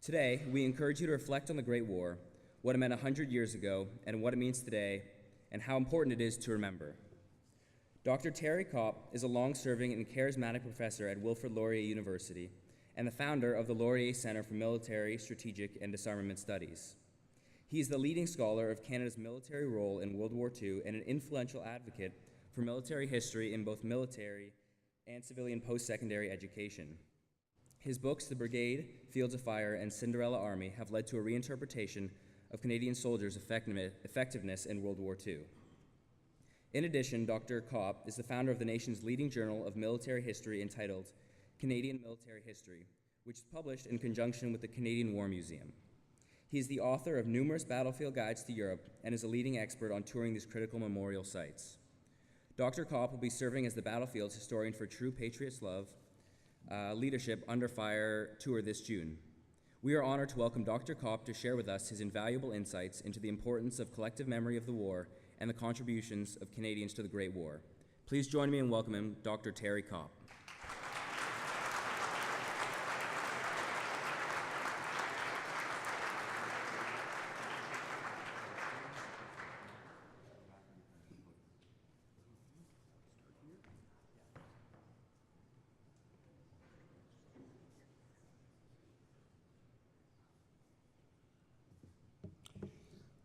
Today, we encourage you to reflect on the Great War, what it meant 100 years ago, and what it means today, and how important it is to remember. Dr. Terry Cobb is a long-serving and charismatic professor at Wilfrid Laurier University and the founder of the Laurier Centre for Military, Strategic and Disarmament Studies. He is the leading scholar of Canada's military role in World War II and an influential advocate for military history in both military and civilian post-secondary education. His books, The Brigade, Fields of Fire, and Cinderella Army, have led to a reinterpretation of Canadian soldiers' effectiveness in World War II. In addition, Dr. Copp is the founder of the nation's leading journal of military history entitled Canadian Military History, which is published in conjunction with the Canadian War Museum. He is the author of numerous battlefield guides to Europe and is a leading expert on touring these critical memorial sites. Dr. Copp will be serving as the Battlefields Historian for True Patriots Love Leadership Under Fire Tour this June. We are honored to welcome Dr. Copp to share with us his invaluable insights into the importance of collective memory of the war and the contributions of Canadians to the Great War. Please join me in welcoming Dr. Terry Cobb.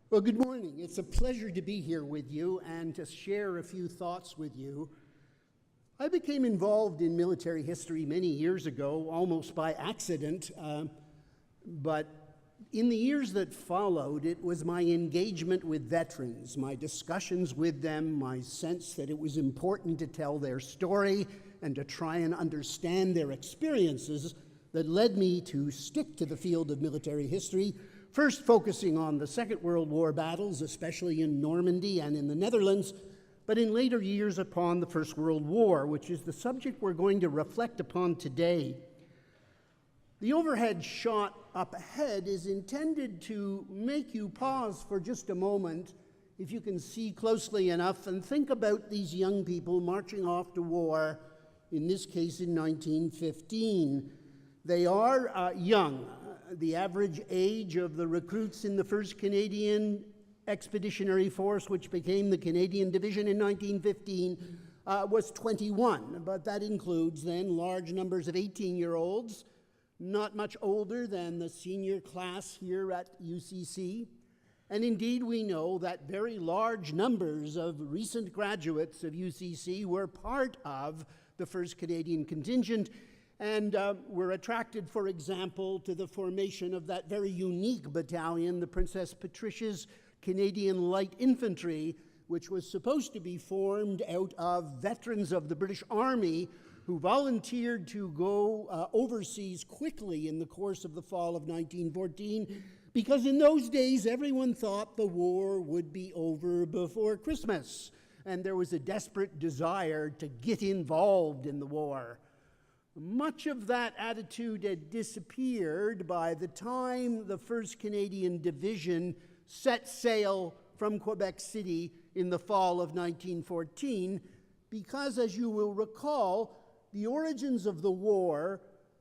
Well, good morning. It's a pleasure to be here with you and to share a few thoughts with you. I became involved in military history many years ago, almost by accident, but in the years that followed, it was my engagement with veterans, my discussions with them, my sense that it was important to tell their story and to try and understand their experiences that led me to stick to the field of military history, first focusing on the Second World War battles, especially in Normandy and in the Netherlands, but in later years upon the First World War, which is the subject we're going to reflect upon today. The overhead shot up ahead is intended to make you pause for just a moment, if you can see closely enough, and think about these young people marching off to war, in this case in 1915. They are young. The average age of the recruits in the 1st Canadian Expeditionary Force, which became the Canadian Division in 1915, was 21, but that includes then large numbers of 18-year-olds, not much older than the senior class here at UCC. And indeed, we know that very large numbers of recent graduates of UCC were part of the 1st Canadian contingent, and were attracted, for example, to the formation of that very unique battalion, the Princess Patricia's Canadian Light Infantry, which was supposed to be formed out of veterans of the British Army who volunteered to go overseas quickly in the course of the fall of 1914, because in those days everyone thought the war would be over before Christmas, and there was a desperate desire to get involved in the war. Much of that attitude had disappeared by the time the 1st Canadian Division set sail from Quebec City in the fall of 1914, because, as you will recall, the origins of the war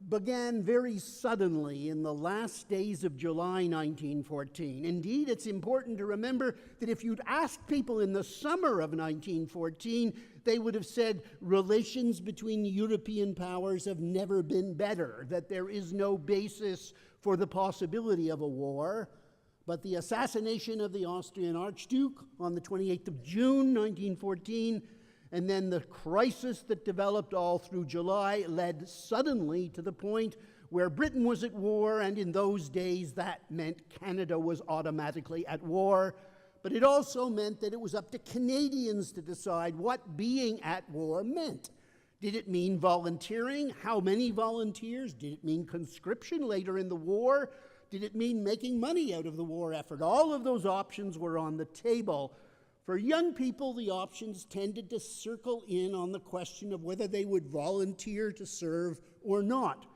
began very suddenly in the last days of July 1914. Indeed, it's important to remember that if you'd asked people in the summer of 1914, they would have said relations between the European powers have never been better, that there is no basis for the possibility of a war. But the assassination of the Austrian Archduke on the 28th of June 1914, and then the crisis that developed all through July, led suddenly to the point where Britain was at war, and in those days that meant Canada was automatically at war. But it also meant that it was up to Canadians to decide what being at war meant. Did it mean volunteering? How many volunteers? Did it mean conscription later in the war? Did it mean making money out of the war effort? All of those options were on the table. For young people, the options tended to circle in on the question of whether they would volunteer to serve or not.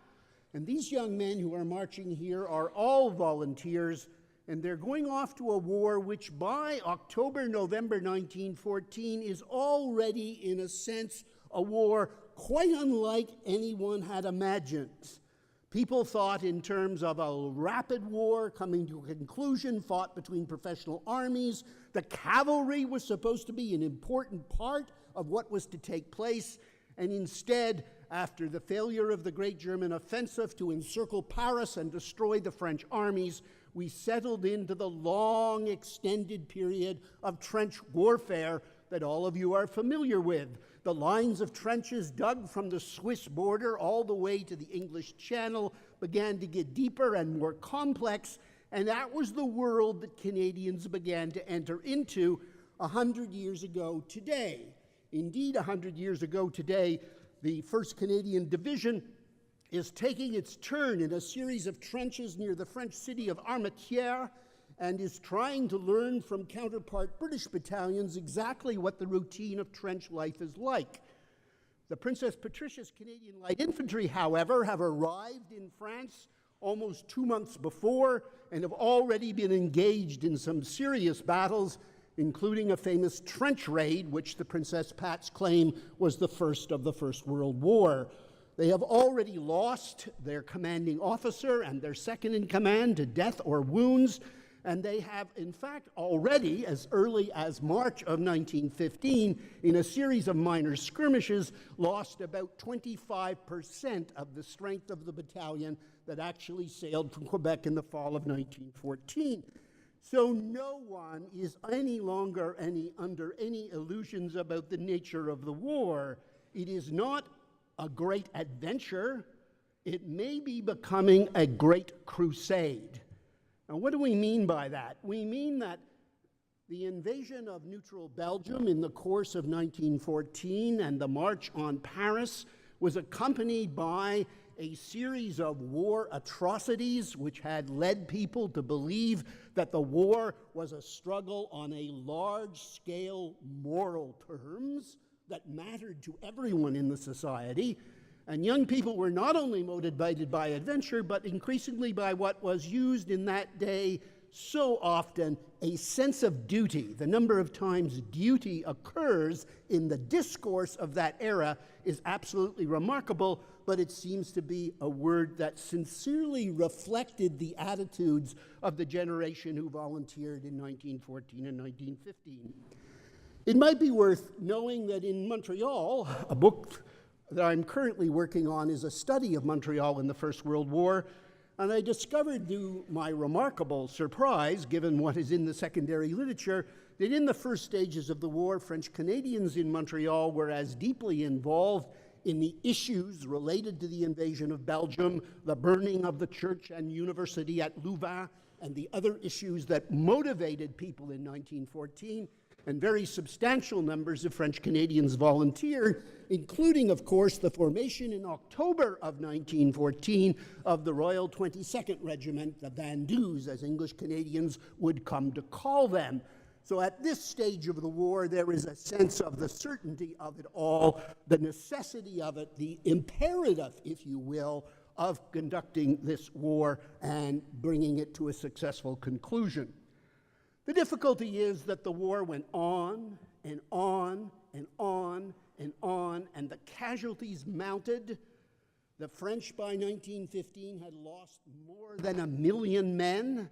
And these young men who are marching here are all volunteers, and they're going off to a war which by October, November 1914 is already, in a sense, a war quite unlike anyone had imagined. People thought in terms of a rapid war coming to a conclusion, fought between professional armies. The cavalry was supposed to be an important part of what was to take place. And instead, after the failure of the great German offensive to encircle Paris and destroy the French armies, we settled into the long, extended period of trench warfare that all of you are familiar with. The lines of trenches dug from the Swiss border all the way to the English Channel began to get deeper and more complex, and that was the world that Canadians began to enter into 100 years ago today. Indeed, 100 years ago today, the 1st Canadian Division is taking its turn in a series of trenches near the French city of Armentières and is trying to learn from counterpart British battalions exactly what the routine of trench life is like. The Princess Patricia's Canadian Light Infantry, however, have arrived in France almost 2 months before and have already been engaged in some serious battles, including a famous trench raid, which the Princess Pat's claim was the first of the First World War. They have already lost their commanding officer and their second in command to death or wounds, and they have, in fact, already, as early as March of 1915, in a series of minor skirmishes, lost about 25% of the strength of the battalion that actually sailed from Quebec in the fall of 1914. So no one is any longer under any illusions about the nature of the war. It is not a great adventure. It may be becoming a great crusade. Now, what do we mean by that? We mean that the invasion of neutral Belgium in the course of 1914 and the march on Paris was accompanied by a series of war atrocities which had led people to believe that the war was a struggle on a large-scale moral terms that mattered to everyone in the society. And young people were not only motivated by adventure, but increasingly by what was used in that day so often, a sense of duty. The number of times duty occurs in the discourse of that era is absolutely remarkable, but it seems to be a word that sincerely reflected the attitudes of the generation who volunteered in 1914 and 1915. It might be worth knowing that in Montreal, a book that I'm currently working on is a study of Montreal in the First World War, and I discovered, to my remarkable surprise, given what is in the secondary literature, that in the first stages of the war, French Canadians in Montreal were as deeply involved in the issues related to the invasion of Belgium, the burning of the church and university at Louvain, and the other issues that motivated people in 1914, and very substantial numbers of French Canadians volunteered, including, of course, the formation in October of 1914 of the Royal 22nd Regiment, the Vendus, as English Canadians would come to call them. So at this stage of the war, there is a sense of the certainty of it all, the necessity of it, the imperative, if you will, of conducting this war and bringing it to a successful conclusion. The difficulty is that the war went on and on and on and on, and the casualties mounted. The French by 1915 had lost more than 1 million men.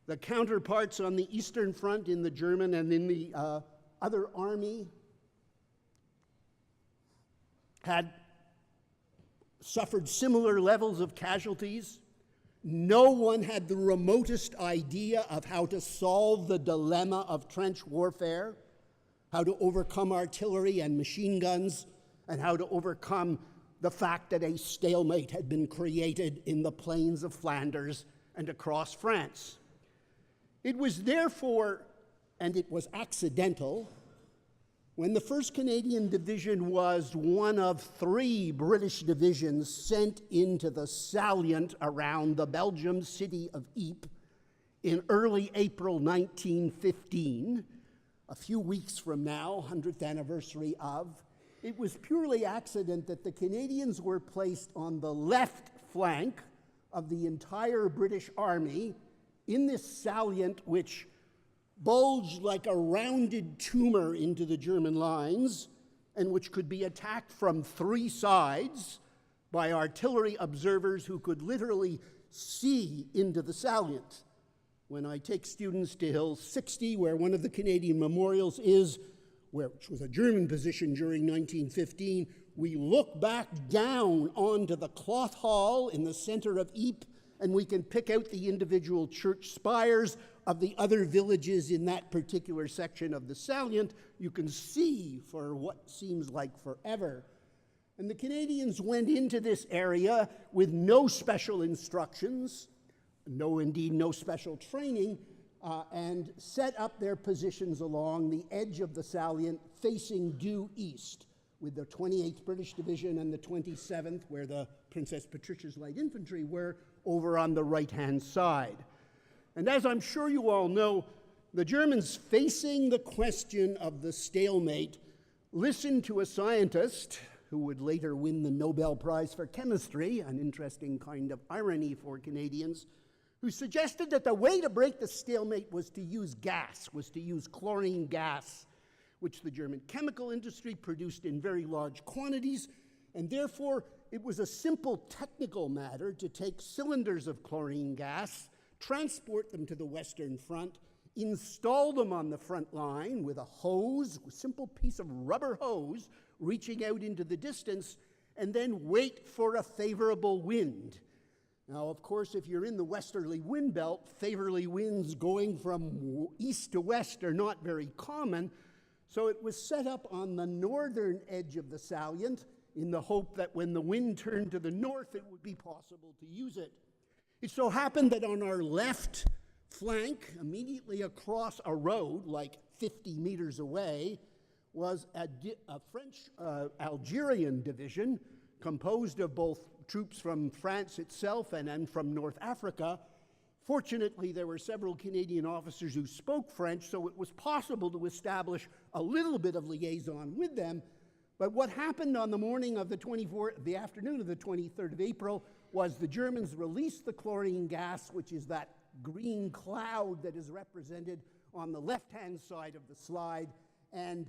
The counterparts on the Eastern Front in the German and in the other army had suffered similar levels of casualties. No one had the remotest idea of how to solve the dilemma of trench warfare, how to overcome artillery and machine guns, and how to overcome the fact that a stalemate had been created in the plains of Flanders and across France. It was therefore, and it was accidental, when the 1st Canadian Division was one of 3 British divisions sent into the salient around the Belgian city of Ypres in early April 1915, a few weeks from now, 100th anniversary of, it was purely accident that the Canadians were placed on the left flank of the entire British Army in this salient which bulged like a rounded tumor into the German lines and which could be attacked from 3 sides, by artillery observers who could literally see into the salient. When I take students to Hill 60, where one of the Canadian memorials is, which was a German position during 1915, we look back down onto the cloth hall in the center of Ypres, and we can pick out the individual church spires of the other villages in that particular section of the salient. You can see for what seems like forever. And the Canadians went into this area with no special instructions, indeed no special training, and set up their positions along the edge of the salient facing due east, with the 28th British Division and the 27th, where the Princess Patricia's Light Infantry were, over on the right-hand side. And as I'm sure you all know, the Germans, facing the question of the stalemate, listened to a scientist who would later win the Nobel Prize for Chemistry, an interesting kind of irony for Canadians, who suggested that the way to break the stalemate was to use gas, was to use chlorine gas, which the German chemical industry produced in very large quantities, and therefore it was a simple technical matter to take cylinders of chlorine gas, transport them to the Western Front, install them on the front line with a hose, a simple piece of rubber hose reaching out into the distance, and then wait for a favorable wind. Now, of course, if you're in the westerly wind belt, favorable winds going from east to west are not very common, so it was set up on the northern edge of the salient in the hope that when the wind turned to the north, it would be possible to use it. It so happened that on our left flank, immediately across a road, like 50 meters away, was a French Algerian division composed of both troops from France itself and from North Africa. Fortunately, there were several Canadian officers who spoke French, so it was possible to establish a little bit of liaison with them. But what happened on the morning of the afternoon of the 23rd of April, was the Germans released the chlorine gas, which is that green cloud that is represented on the left-hand side of the slide, and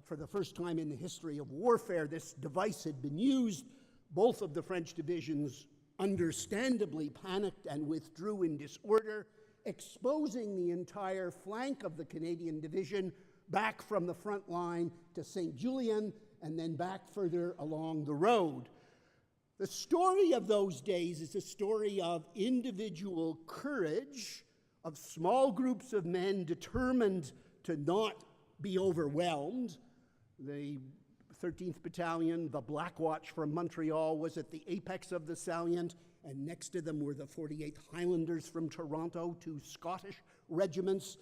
for the first time in the history of warfare, this device had been used. Both of the French divisions understandably panicked and withdrew in disorder, exposing the entire flank of the Canadian division back from the front line to St. Julien and then back further along the road. The story of those days is a story of individual courage, of small groups of men determined to not be overwhelmed. The 13th Battalion, the Black Watch from Montreal, was at the apex of the salient, and next to them were the 48th Highlanders from Toronto, two Scottish regiments.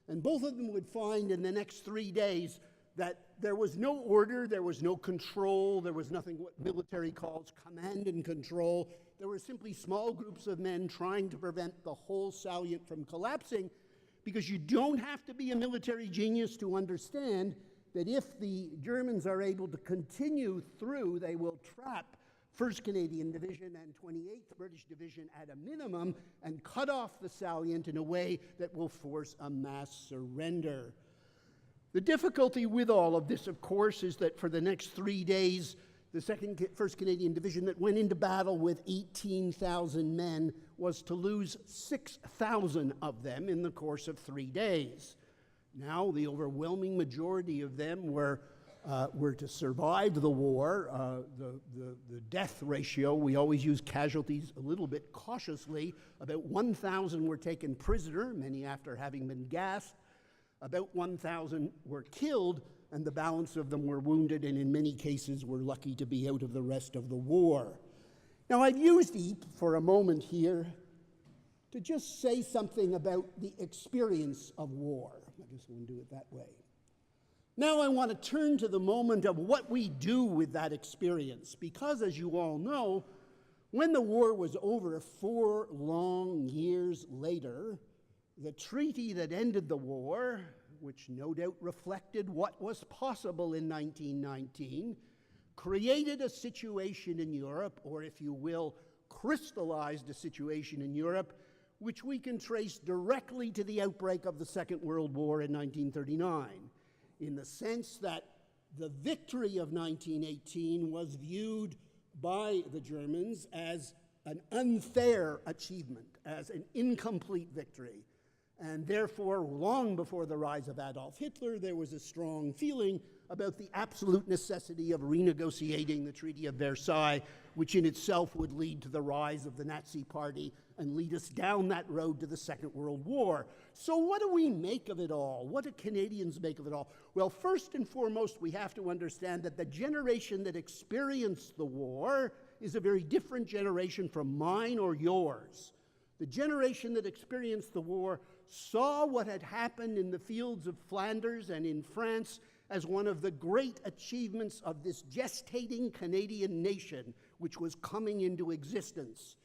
And both of them would find in the next 3 days that there was no order, there was no control, there was nothing what military calls command and control. There were simply small groups of men trying to prevent the whole salient from collapsing, because you don't have to be a military genius to understand that if the Germans are able to continue through, they will trap 1st Canadian Division and 28th British Division at a minimum and cut off the salient in a way that will force a mass surrender. The difficulty with all of this, of course, is that for the next 3 days, the 1st Canadian Division that went into battle with 18,000 men was to lose 6,000 of them in the course of 3 days. Now, the overwhelming majority of them were to survive the war. The death ratio, we always use casualties a little bit cautiously. About 1,000 were taken prisoner, many after having been gassed. About 1,000 were killed, and the balance of them were wounded, and in many cases were lucky to be out of the rest of the war. Now, I've used Ypres for a moment here to just say something about the experience of war. I guess we'll do it that way. Now I want to turn to the moment of what we do with that experience, because as you all know, when the war was over 4 long years later, the treaty that ended the war, which no doubt reflected what was possible in 1919, created a situation in Europe, or if you will, crystallized a situation in Europe, which we can trace directly to the outbreak of the Second World War in 1939, in the sense that the victory of 1918 was viewed by the Germans as an unfair achievement, as an incomplete victory. And therefore, long before the rise of Adolf Hitler, there was a strong feeling about the absolute necessity of renegotiating the Treaty of Versailles, which in itself would lead to the rise of the Nazi Party and lead us down that road to the Second World War. So what do we make of it all? What do Canadians make of it all? Well, first and foremost, we have to understand that the generation that experienced the war is a very different generation from mine or yours. The generation that experienced the war saw what had happened in the fields of Flanders and in France as one of the great achievements of this gestating Canadian nation, which was coming into existence.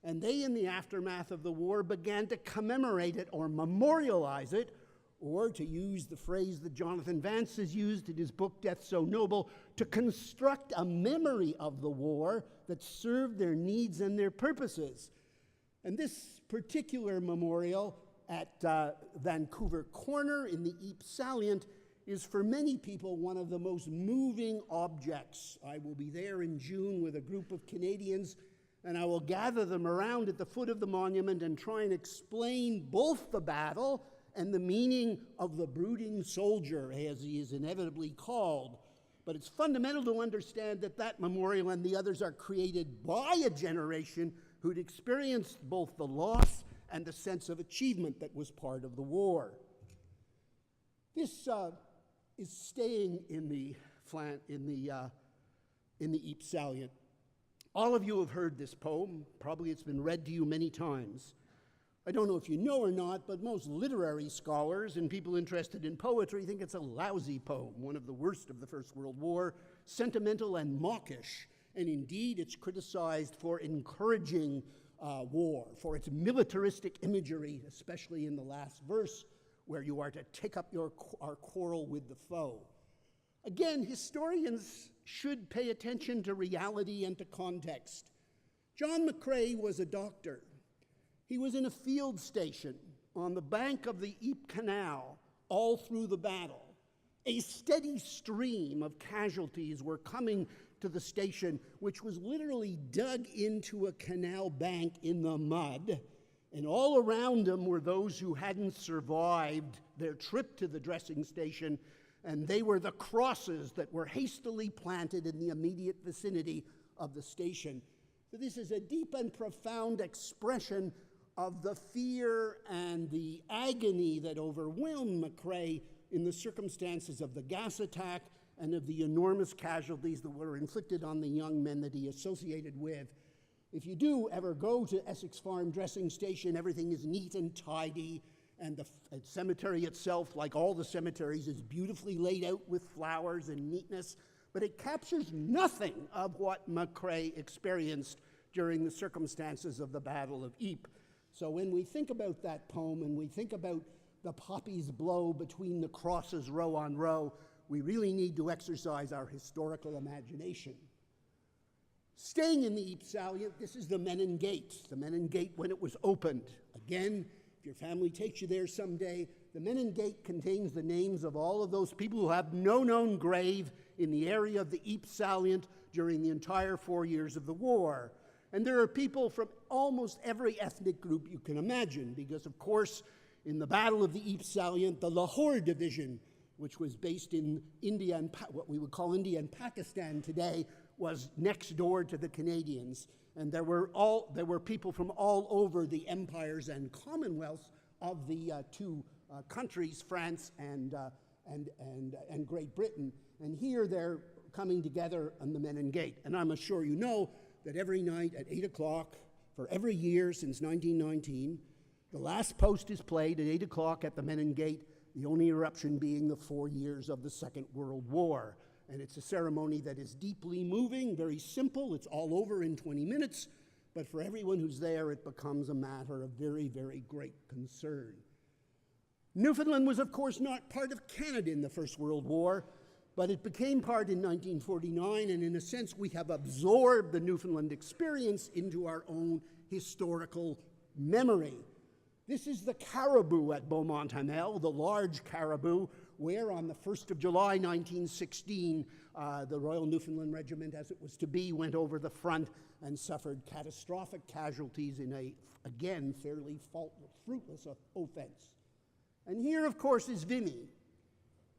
And they, in the aftermath of the war, began to commemorate it or memorialize it, or to use the phrase that Jonathan Vance has used in his book, Death So Noble, to construct a memory of the war that served their needs and their purposes. And this particular memorial at Vancouver Corner in the Ypres Salient is for many people one of the most moving objects. I will be there in June with a group of Canadians, and I will gather them around at the foot of the monument and try and explain both the battle and the meaning of the brooding soldier, as he is inevitably called. But it's fundamental to understand that that memorial and the others are created by a generation who'd experienced both the loss and the sense of achievement that was part of the war. This is staying in the Ypres Salient. All of you have heard this poem. Probably it's been read to you many times. I don't know if you know or not, but most literary scholars and people interested in poetry think it's a lousy poem, one of the worst of the First World War, sentimental and mawkish. And indeed, it's criticized for encouraging war, for its militaristic imagery, especially in the last verse, where you are to take up our quarrel with the foe. Again, historians should pay attention to reality and to context. John McCrae was a doctor. He was in a field station on the bank of the Ypres Canal all through the battle. A steady stream of casualties were coming to the station, which was literally dug into a canal bank in the mud. And all around them were those who hadn't survived their trip to the dressing station, and they were the crosses that were hastily planted in the immediate vicinity of the station. So this is a deep and profound expression of the fear and the agony that overwhelmed McCrae in the circumstances of the gas attack and of the enormous casualties that were inflicted on the young men that he associated with. If you do ever go to Essex Farm Dressing Station, everything is neat and tidy, and the cemetery itself, like all the cemeteries, is beautifully laid out with flowers and neatness, but it captures nothing of what McCrae experienced during the circumstances of the Battle of Ypres. So when we think about that poem and we think about the poppies blow between the crosses row on row, we really need to exercise our historical imagination. Staying in the Ypres Salient, this is the Menin Gate. The Menin Gate when it was opened. Again, if your family takes you there someday, the Menin Gate contains the names of all of those people who have no known grave in the area of the Ypres Salient during the entire 4 years of the war. And there are people from almost every ethnic group you can imagine, because of course, in the Battle of the Ypres Salient, the Lahore Division, which was based in India and what we would call India and Pakistan today, was next door to the Canadians. And there were people from all over the empires and commonwealths of the two countries, France and Great Britain. And here they're coming together on the Menin Gate. And I'm sure you know that every night at 8 o'clock, for every year since 1919, the last post is played at 8 o'clock at the Menin Gate, the only interruption being the 4 years of the Second World War. And it's a ceremony that is deeply moving, very simple. It's all over in 20 minutes. But for everyone who's there, it becomes a matter of very, very great concern. Newfoundland was, of course, not part of Canada in the First World War, but it became part in 1949, and in a sense, we have absorbed the Newfoundland experience into our own historical memory. This is the caribou at Beaumont-Hamel, the large caribou, where on the 1st of July 1916, the Royal Newfoundland Regiment, as it was to be, went over the front and suffered catastrophic casualties in a, again, fairly fruitless offense. And here, of course, is Vimy,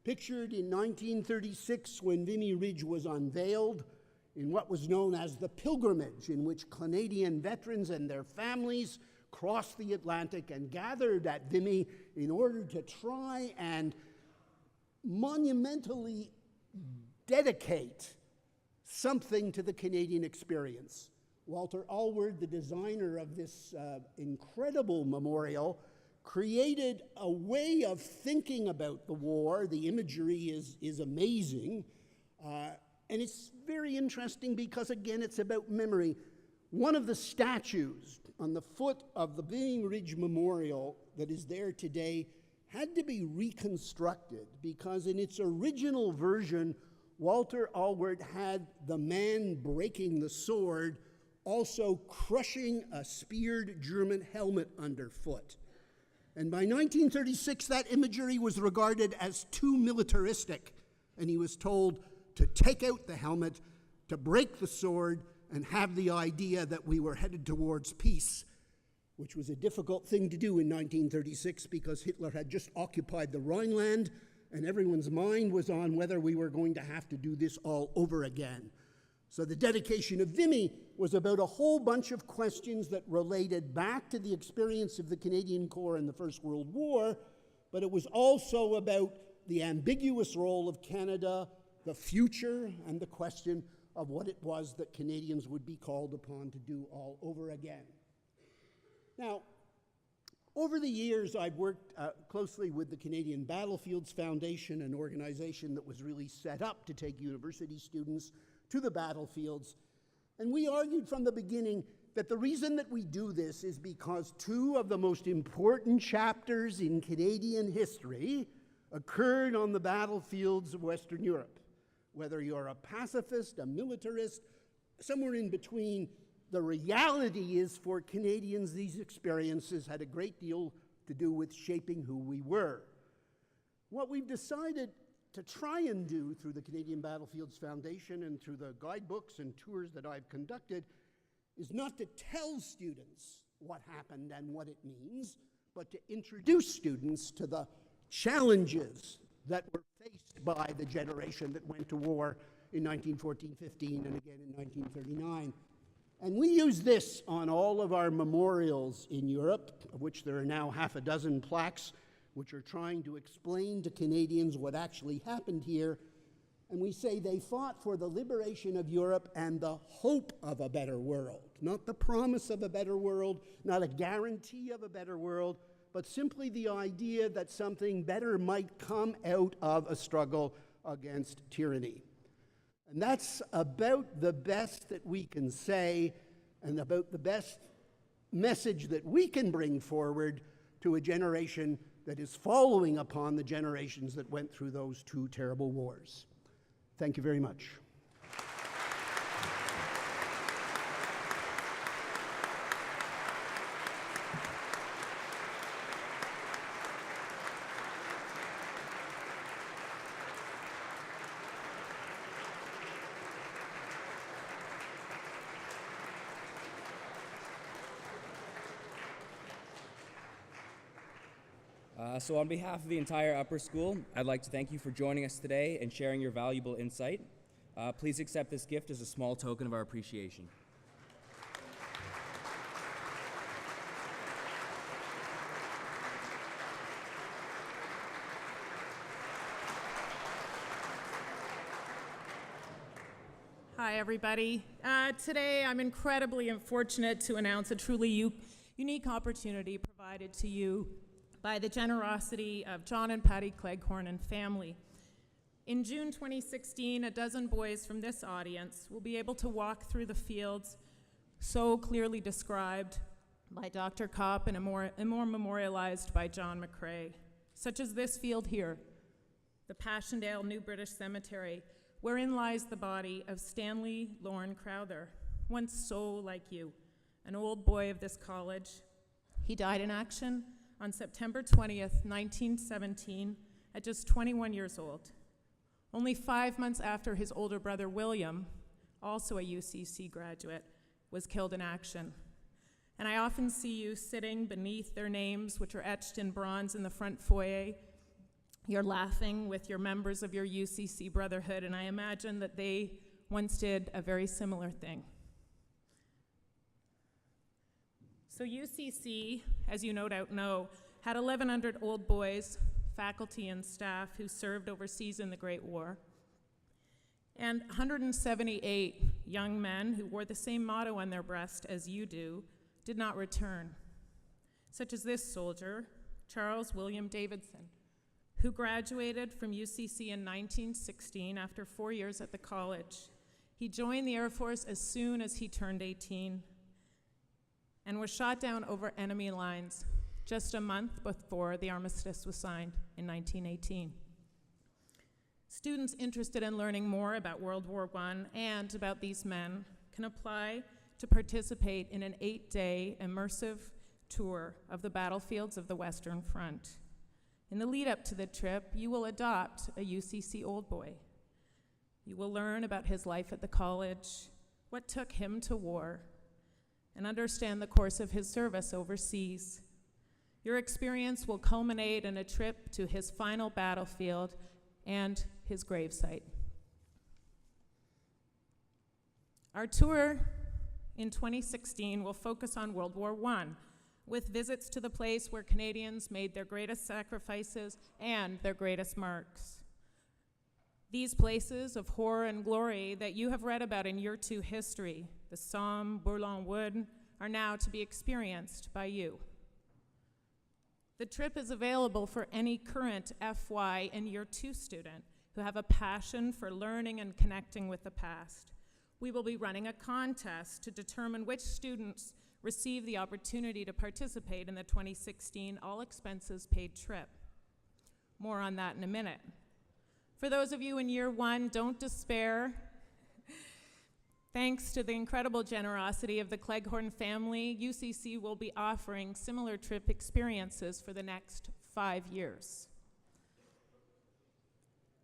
pictured in 1936 when Vimy Ridge was unveiled in what was known as the pilgrimage, in which Canadian veterans and their families crossed the Atlantic and gathered at Vimy in order to try and monumentally dedicate something to the Canadian experience. Walter Allward, the designer of this incredible memorial, created a way of thinking about the war. The imagery is amazing, and it's very interesting because, again, it's about memory. One of the statues on the foot of the Vimy Ridge Memorial that is there today had to be reconstructed because in its original version, Walter Allward had the man breaking the sword also crushing a speared German helmet underfoot. And by 1936, that imagery was regarded as too militaristic, and he was told to take out the helmet, to break the sword, and have the idea that we were headed towards peace, which was a difficult thing to do in 1936 because Hitler had just occupied the Rhineland, and everyone's mind was on whether we were going to have to do this all over again. So the dedication of Vimy was about a whole bunch of questions that related back to the experience of the Canadian Corps in the First World War, but it was also about the ambiguous role of Canada, the future, and the question of what it was that Canadians would be called upon to do all over again. Now, over the years, I've worked closely with the Canadian Battlefields Foundation, an organization that was really set up to take university students to the battlefields. And we argued from the beginning that the reason that we do this is because two of the most important chapters in Canadian history occurred on the battlefields of Western Europe. Whether you're a pacifist, a militarist, somewhere in between, the reality is for Canadians, these experiences had a great deal to do with shaping who we were. What we've decided to try and do through the Canadian Battlefields Foundation and through the guidebooks and tours that I've conducted is not to tell students what happened and what it means, but to introduce students to the challenges that were faced by the generation that went to war in 1914-15 and again in 1939. And we use this on all of our memorials in Europe, of which there are now half a dozen plaques, which are trying to explain to Canadians what actually happened here. And we say they fought for the liberation of Europe and the hope of a better world, not the promise of a better world, not a guarantee of a better world, but simply the idea that something better might come out of a struggle against tyranny. And that's about the best that we can say and about the best message that we can bring forward to a generation that is following upon the generations that went through those two terrible wars. Thank you very much. So on behalf of the entire upper school, I'd like to thank you for joining us today and sharing your valuable insight. Please accept this gift as a small token of our appreciation. Hi, everybody. Today, I'm incredibly fortunate to announce a truly unique opportunity provided to you by the generosity of John and Pattie Cleghorn and family. In June 2016, a dozen boys from this audience will be able to walk through the fields so clearly described by Dr. Copp and more memorialized by John McCrae, such as this field here, the Passchendaele New British Cemetery, wherein lies the body of Stanley Lorne Crowther, once so like you, an old boy of this college. He died in action on September 20th, 1917, at just 21 years old. Only 5 months after his older brother William, also a UCC graduate, was killed in action. And I often see you sitting beneath their names, which are etched in bronze in the front foyer. You're laughing with your members of your UCC brotherhood, and I imagine that they once did a very similar thing. So UCC, as you no doubt know, had 1,100 old boys, faculty and staff who served overseas in the Great War, and 178 young men who wore the same motto on their breast as you do did not return, such as this soldier, Charles William Davidson, who graduated from UCC in 1916 after 4 years at the college. He joined the Air Force as soon as he turned 18 and was shot down over enemy lines just a month before the armistice was signed in 1918. Students interested in learning more about World War I and about these men can apply to participate in an 8-day immersive tour of the battlefields of the Western Front. In the lead up to the trip, you will adopt a UCC Old Boy. You will learn about his life at the college, what took him to war, and understand the course of his service overseas. Your experience will culminate in a trip to his final battlefield and his gravesite. Our tour in 2016 will focus on World War I, with visits to the place where Canadians made their greatest sacrifices and their greatest marks. These places of horror and glory that you have read about in Year 2 history, the Somme, Bourlon Wood, are now to be experienced by you. The trip is available for any current FY and Year 2 student who have a passion for learning and connecting with the past. We will be running a contest to determine which students receive the opportunity to participate in the 2016 all-expenses-paid trip. More on that in a minute. For those of you in Year 1, don't despair. Thanks to the incredible generosity of the Cleghorn family, UCC will be offering similar trip experiences for the next 5 years.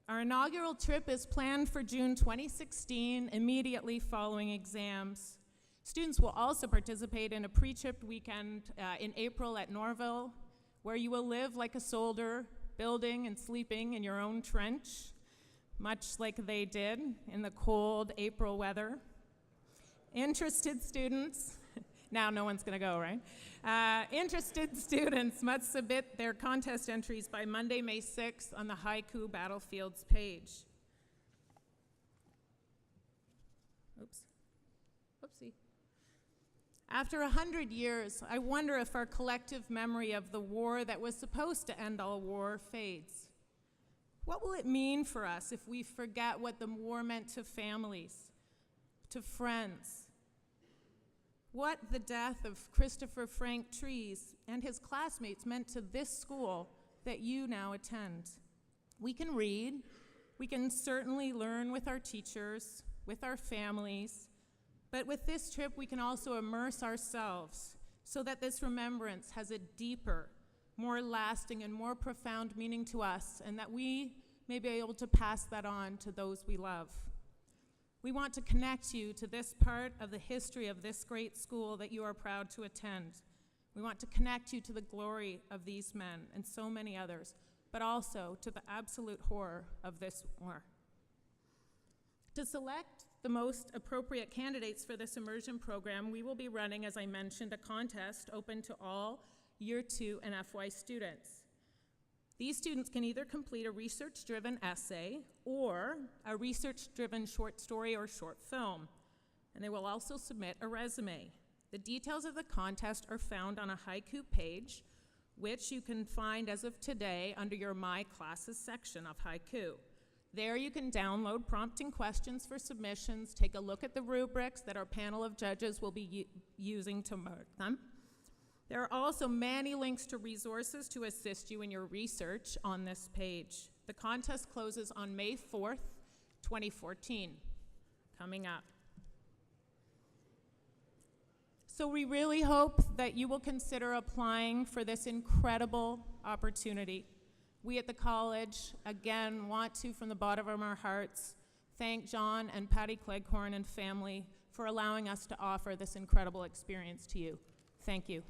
Our inaugural trip is planned for June 2016, immediately following exams. Students will also participate in a pre-trip weekend in April at Norville, where you will live like a soldier, building and sleeping in your own trench, much like they did in the cold April weather. Interested students, now no one's gonna go, right? Interested students must submit their contest entries by Monday, May 6th on the Haiku Battlefields page. Oops, whoopsie. After 100 years, I wonder if our collective memory of the war that was supposed to end all war fades. What will it mean for us if we forget what the war meant to families, to friends? What the death of Christopher Frank Trees and his classmates meant to this school that you now attend? We can read, we can certainly learn with our teachers, with our families, but with this trip we can also immerse ourselves so that this remembrance has a deeper, more lasting and more profound meaning to us, and that we may be able to pass that on to those we love. We want to connect you to this part of the history of this great school that you are proud to attend. We want to connect you to the glory of these men and so many others, but also to the absolute horror of this war. To select the most appropriate candidates for this immersion program, we will be running, as I mentioned, a contest open to all Year 2 and FY students. These students can either complete a research-driven essay or a research-driven short story or short film, and they will also submit a resume. The details of the contest are found on a Haiku page, which you can find as of today under your My Classes section of Haiku. There you can download prompting questions for submissions, take a look at the rubrics that our panel of judges will be using to mark them. There are also many links to resources to assist you in your research on this page. The contest closes on May 4th, 2014, coming up. So we really hope that you will consider applying for this incredible opportunity. We at the college, again, want to, from the bottom of our hearts, thank John and Pattie Cleghorn and family for allowing us to offer this incredible experience to you. Thank you.